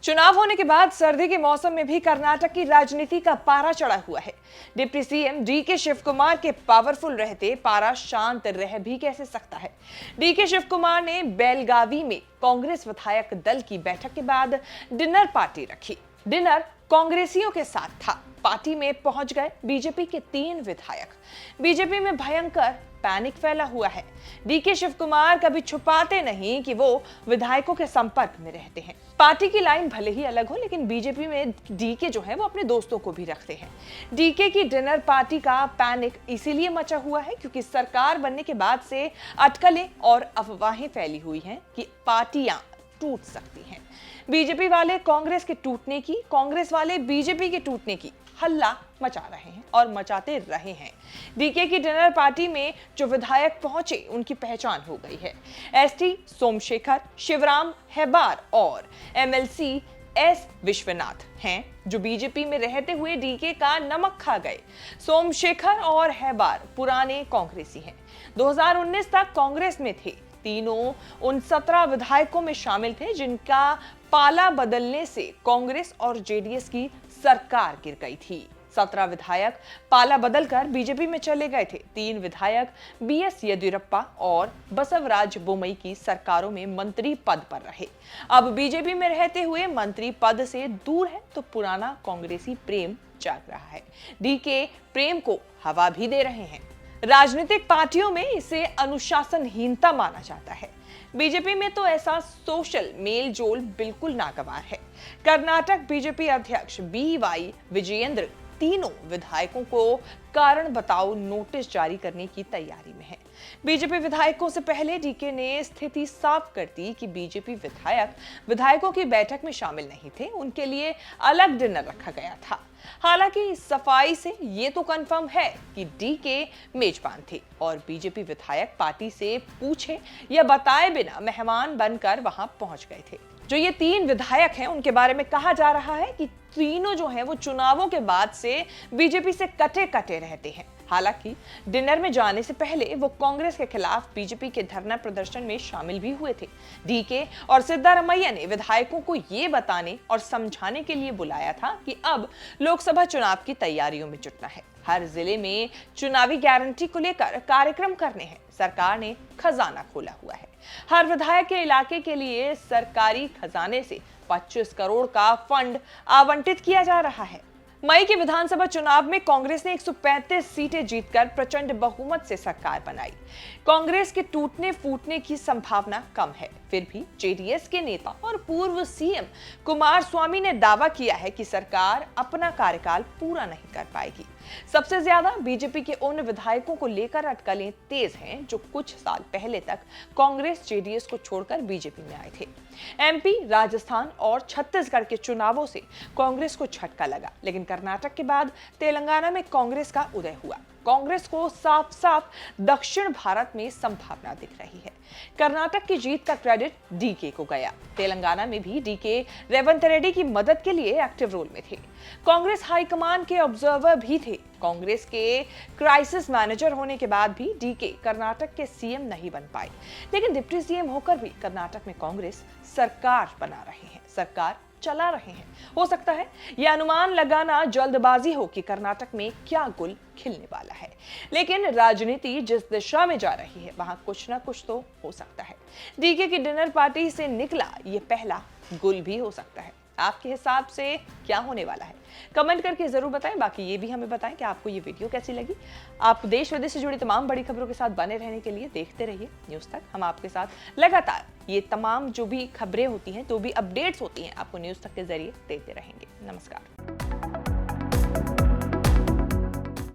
चुनाव होने के बाद सर्दी के मौसम में भी कर्नाटक की राजनीति का पारा चढ़ा हुआ है। Deputy CM DK Shivakumar के पावरफुल रहते पारा शांत रह भी कैसे सकता है। डीके शिव कुमार ने बेलगावी में कांग्रेस विधायक दल की बैठक के बाद डिनर पार्टी रखी। डिनर कांग्रेसियों के साथ था। पार्टी में पहुंच गए बीजेपी के 3 विधायक। बीजेपी में भयंकर पैनिक फैला हुआ है। डीके शिव कुमार कभी छुपाते नहीं कि वो विधायकों के संपर्क में रहते हैं। पार्टी की लाइन भले ही अलग हो, लेकिन बीजेपी में डीके जो है वो अपने दोस्तों को भी रखते हैं। डीके की डिनर पार्टी का पैनिक इसीलिए मचा हुआ है क्योंकि सरकार बनने के बाद से अटकलें और अफवाहें फैली हुई हैं कि पार्टियां टूट सकती हैं। बीजेपी वाले कांग्रेस के टूटने की, कांग्रेस वाले बीजेपी के टूटने की हल्ला मचा रहे हैं और मचाते रहे हैं। डीके की डिनर पार्टी में जो विधायक पहुंचे उनकी पहचान हो गई है। एसटी सोमशेखर, शिवराम हेबार और एमएलसी एस विश्वनाथ हैं जो बीजेपी में रहते हुए डीके का नमक खा गए। सोमशेखर और हेबार पुराने कांग्रेसी हैं। 2019 तक कांग्रेस में थे। तीनों उन 17 विधायकों में शामिल थे जिनका पाला बदलने से कांग्रेस और जेडीएस की सरकार गिर गई थी। 17 विधायक पाला बदलकर बीजेपी में चले गए थे। 3 विधायक बीएस येदियुरप्पा और बसवराज बोम्मई की सरकारों में मंत्री पद पर रहे। अब बीजेपी में रहते हुए मंत्री पद से दूर है तो पुराना कांग्रेसी प्रेम जाग रहा है। डीके प्रेम को हवा भी दे रहे हैं। राजनीतिक पार्टियों में इसे अनुशासनहीनता माना जाता है। बीजेपी में तो ऐसा सोशल मेल जोल बिल्कुल नागवार है। कर्नाटक बीजेपी अध्यक्ष बीवाई विजयेंद्र तीनों विधायकों को कारण बताओ नोटिस जारी करने की तैयारी में है। बीजेपी विधायकों से पहले डीके ने स्थिति साफ कर दी कि बीजेपी विधायकों की बैठक में शामिल नहीं थे। उनके लिए अलग डिनर रखा गया था। हालांकि सफाई से ये तो कंफर्म है कि डीके मेजबान थे और बीजेपी विधायक पार्टी से पूछे या बताए बिना मेहमान बनकर वहां पहुंच गए थे। जो ये 3 विधायक हैं उनके बारे में कहा जा रहा है कि तीनों जो हैं वो चुनावों के बाद से बीजेपी से कटे रहते हैं। हालांकि डिनर में जाने से पहले वो कांग्रेस के खिलाफ बीजेपी के धरना प्रदर्शन में शामिल भी हुए थे। डीके और सिद्धारमैया ने विधायकों को ये बताने और समझाने के लिए बुलाया था कि अब लोकसभा चुनाव की तैयारियों में जुटना है। हर जिले में चुनावी गारंटी को लेकर कार्यक्रम करने हैं। सरकार ने खजाना खोला हुआ है। हर विधायक के इलाके के लिए सरकारी खजाने से 25 करोड़ का फंड आवंटित किया जा रहा है। मई के विधानसभा चुनाव में कांग्रेस ने 135 सीटें जीतकर प्रचंड बहुमत से सरकार बनाई। कांग्रेस के टूटने फूटने की संभावना कम है। फिर भी जेडीएस के नेता और पूर्व सीएम कुमारस्वामी ने दावा किया है कि सरकार अपना कार्यकाल पूरा नहीं कर पाएगी। सबसे ज्यादा बीजेपी के उन विधायकों को लेकर अटकलें तेज हैं जो कुछ साल पहले तक कांग्रेस जेडीएस को छोड़कर बीजेपी में आए थे। एमपी, राजस्थान और छत्तीसगढ़ के चुनावों से कांग्रेस को झटका लगा, लेकिन कर्नाटक के बाद तेलंगाना में कांग्रेस का उदय हुआ। कांग्रेस को साफ साफ दक्षिण भारत में संभावना दिख रही है। कर्नाटक की जीत का क्रेडिट डीके को गया। तेलंगाना में भी डीके रेवंत रेड्डी की मदद के लिए एक्टिव रोल में थे। कांग्रेस हाईकमान के ऑब्जर्वर भी थे। कांग्रेस के क्राइसिस मैनेजर होने के बाद भी डीके कर्नाटक के सीएम नहीं बन पाए, लेकिन डिप्टी सीएम होकर भी कर्नाटक में कांग्रेस सरकार बना रहे हैं, सरकार चला रहे हैं। हो सकता है यह अनुमान लगाना जल्दबाजी हो कि कर्नाटक में क्या गुल खिलने वाला है, लेकिन राजनीति जिस दिशा में जा रही है वहां कुछ ना कुछ तो हो सकता है। डीके की डिनर पार्टी से निकला ये पहला गुल भी हो सकता है। आपके हिसाब से क्या होने वाला है? कमेंट करके जरूर बताएं। बाकी ये भी हमें बताएं कि आपको ये वीडियो कैसी लगी। आप देश विदेश से जुड़ी तमाम बड़ी खबरों के साथ बने रहने के लिए देखते रहिए न्यूज़ तक। हम आपके साथ लगातार ये तमाम जो भी खबरें होती हैं, जो भी अपडेट्स होती हैं, आपको न्यूज़ तक के जरिए देते रहेंगे। नमस्कार।